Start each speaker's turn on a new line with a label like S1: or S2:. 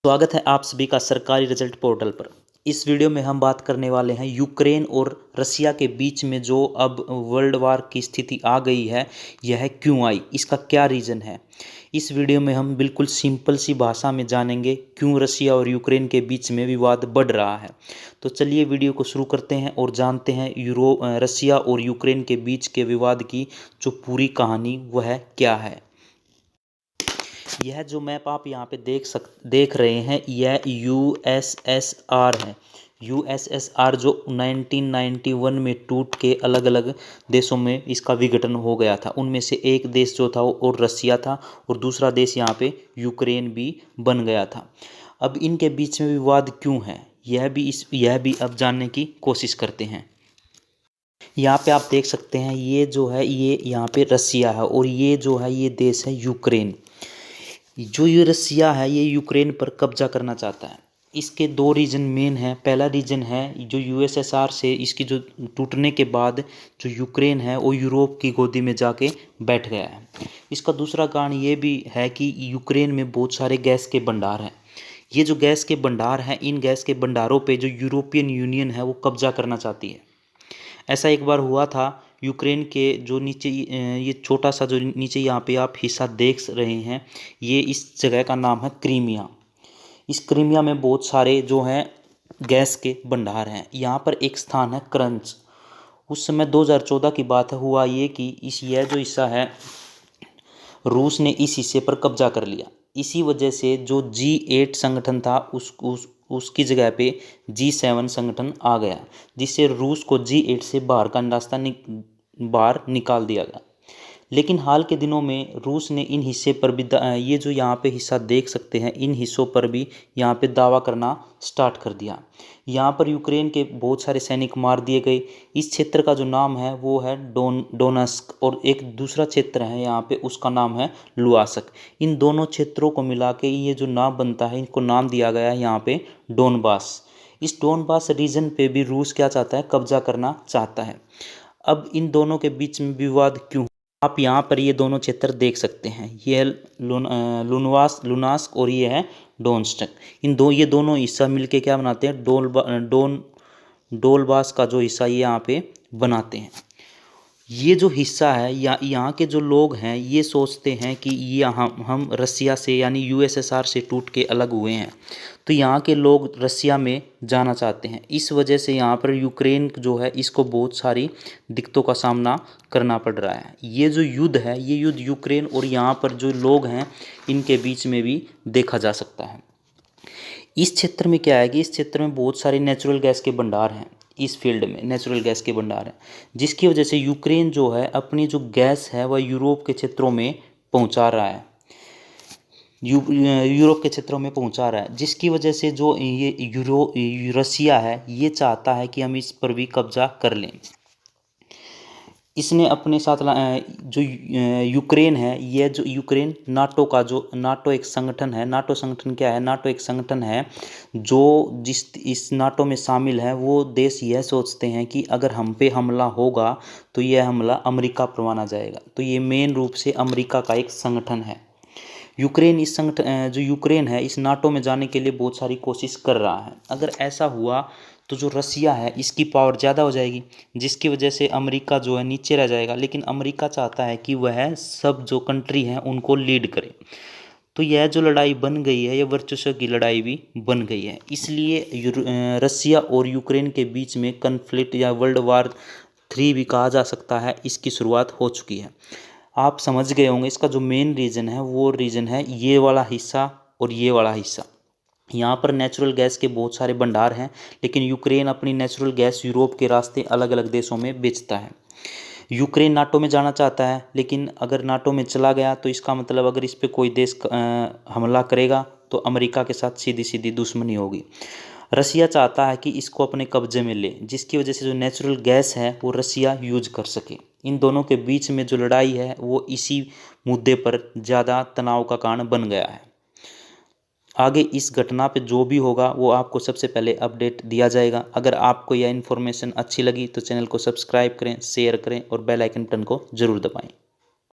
S1: स्वागत है आप सभी का सरकारी रिजल्ट पोर्टल पर। इस वीडियो में हम बात करने वाले हैं यूक्रेन और रसिया के बीच में जो अब वर्ल्ड वार की स्थिति आ गई है, यह क्यों आई, इसका क्या रीज़न है। इस वीडियो में हम बिल्कुल सिंपल सी भाषा में जानेंगे क्यों रसिया और यूक्रेन के बीच में विवाद बढ़ रहा है। तो चलिए वीडियो को शुरू करते हैं और जानते हैं रसिया और यूक्रेन के बीच के विवाद की जो पूरी कहानी वह क्या है। यह जो मैप आप यहाँ पे देख रहे हैं, यह यूएसएसआर है। यूएसएसआर जो 1991 में टूट के अलग अलग देशों में इसका विघटन हो गया था। उनमें से एक देश जो था वो और रसिया था और दूसरा देश यहाँ पे यूक्रेन भी बन गया था। अब इनके बीच में विवाद क्यों है, यह भी अब जानने की कोशिश करते हैं। यहाँ पे आप देख सकते हैं, ये जो है ये यहाँ पे रसिया है और ये जो है ये देश है यूक्रेन। जो ये रसिया है ये यूक्रेन पर कब्जा करना चाहता है। इसके दो रीजन मेन हैं। पहला रीजन है जो यूएसएसआर से इसकी जो टूटने के बाद जो यूक्रेन है वो यूरोप की गोदी में जाके बैठ गया है। इसका दूसरा कारण ये भी है कि यूक्रेन में बहुत सारे गैस के भंडार हैं। ये जो गैस के भंडार हैं, इन गैस के भंडारों पे जो यूरोपियन यूनियन है वो कब्जा करना चाहती है। ऐसा एक बार हुआ था। यूक्रेन के जो नीचे ये छोटा सा जो नीचे यहाँ पे आप हिस्सा देख रहे हैं, ये इस जगह का नाम है क्रीमिया। इस क्रीमिया में बहुत सारे जो हैं गैस के भंडार हैं। यहाँ पर एक स्थान है क्रंच। उस समय 2014 की बात हुआ ये कि यह जो हिस्सा है रूस ने इस हिस्से पर कब्जा कर लिया। इसी वजह से जो G8 संगठन था उसकी जगह पे G7 संगठन आ गया, जिससे रूस को G8 से बाहर का रास्ता बाहर निकाल दिया गया। लेकिन हाल के दिनों में रूस ने इन हिस्से पर भी ये जो यहाँ पे हिस्सा देख सकते हैं, इन हिस्सों पर भी यहाँ पे दावा करना स्टार्ट कर दिया। यहाँ पर यूक्रेन के बहुत सारे सैनिक मार दिए गए। इस क्षेत्र का जो नाम है वो है डोनेट्स्क और एक दूसरा क्षेत्र है यहाँ पे, उसका नाम है लुहांस्क। इन दोनों क्षेत्रों को मिला के ये जो नाम बनता है, इनको नाम दिया गया है यहाँ पे डोनबास। इस डोनबास रीजन पे भी रूस क्या चाहता है, कब्जा करना चाहता है। अब इन दोनों के बीच में विवाद क्यों, आप यहाँ पर ये दोनों क्षेत्र देख सकते हैं। ये है लुहांस्क और ये है डोनेट्स्क। ये दोनों हिस्सा मिलके क्या बनाते हैं, डोनबास का जो हिस्सा ये यहाँ पे बनाते हैं। ये जो हिस्सा है यहाँ के जो लोग हैं ये सोचते हैं कि ये हम रसिया से यानी यूएसएसआर से टूट के अलग हुए हैं, तो यहाँ के लोग रसिया में जाना चाहते हैं। इस वजह से यहाँ पर यूक्रेन जो है इसको बहुत सारी दिक्कतों का सामना करना पड़ रहा है। ये जो युद्ध है ये युद्ध यूक्रेन और यहाँ पर जो लोग हैं इनके बीच में भी देखा जा सकता है। इस क्षेत्र में क्या है कि इस क्षेत्र में बहुत सारे नेचुरल गैस के भंडार हैं। इस फील्ड में नेचुरल गैस के भंडार हैं, जिसकी वजह से यूक्रेन जो है अपनी जो गैस है वह यूरोप के क्षेत्रों में पहुंचा रहा है। यूरोप के क्षेत्रों में पहुंचा रहा है, जिसकी वजह से जो ये रसिया है ये चाहता है कि हम इस पर भी कब्जा कर लें। इसने अपने साथ जो यूक्रेन है, ये जो यूक्रेन नाटो एक संगठन है। नाटो संगठन क्या है, नाटो एक संगठन है जो इस नाटो में शामिल है। वो देश यह सोचते हैं कि अगर हम पे हमला होगा तो यह हमला अमेरिका पर माना जाएगा। तो ये मेन रूप से अमेरिका का एक संगठन है। यूक्रेन जो यूक्रेन है इस नाटो में जाने के लिए बहुत सारी कोशिश कर रहा है। अगर ऐसा हुआ तो जो रसिया है इसकी पावर ज़्यादा हो जाएगी, जिसकी वजह से अमेरिका जो है नीचे रह जाएगा। लेकिन अमेरिका चाहता है कि वह सब जो कंट्री हैं उनको लीड करे। तो यह जो लड़ाई बन गई है, यह वर्चस्व की लड़ाई भी बन गई है। इसलिए रसिया और यूक्रेन के बीच में कन्फ्लिक्ट या वर्ल्ड वार 3 भी कहा जा सकता है, इसकी शुरुआत हो चुकी है। आप समझ गए होंगे इसका जो मेन रीज़न है वो रीज़न है ये वाला हिस्सा और ये वाला हिस्सा। यहाँ पर नेचुरल गैस के बहुत सारे भंडार हैं, लेकिन यूक्रेन अपनी नेचुरल गैस यूरोप के रास्ते अलग अलग देशों में बेचता है। यूक्रेन नाटो में जाना चाहता है, लेकिन अगर नाटो में चला गया तो इसका मतलब अगर इस पर कोई देश हमला करेगा तो अमेरिका के साथ सीधी सीधी दुश्मनी होगी। रसिया चाहता है कि इसको अपने कब्जे में ले, जिसकी वजह से जो नेचुरल गैस है वो रसिया यूज कर सके। इन दोनों के बीच में जो लड़ाई है वो इसी मुद्दे पर ज़्यादा तनाव का कारण बन गया है। आगे इस घटना पे जो भी होगा वो आपको सबसे पहले अपडेट दिया जाएगा। अगर आपको यह इन्फॉर्मेशन अच्छी लगी तो चैनल को सब्सक्राइब करें, शेयर करें और बेल आइकन बटन को ज़रूर दबाएं।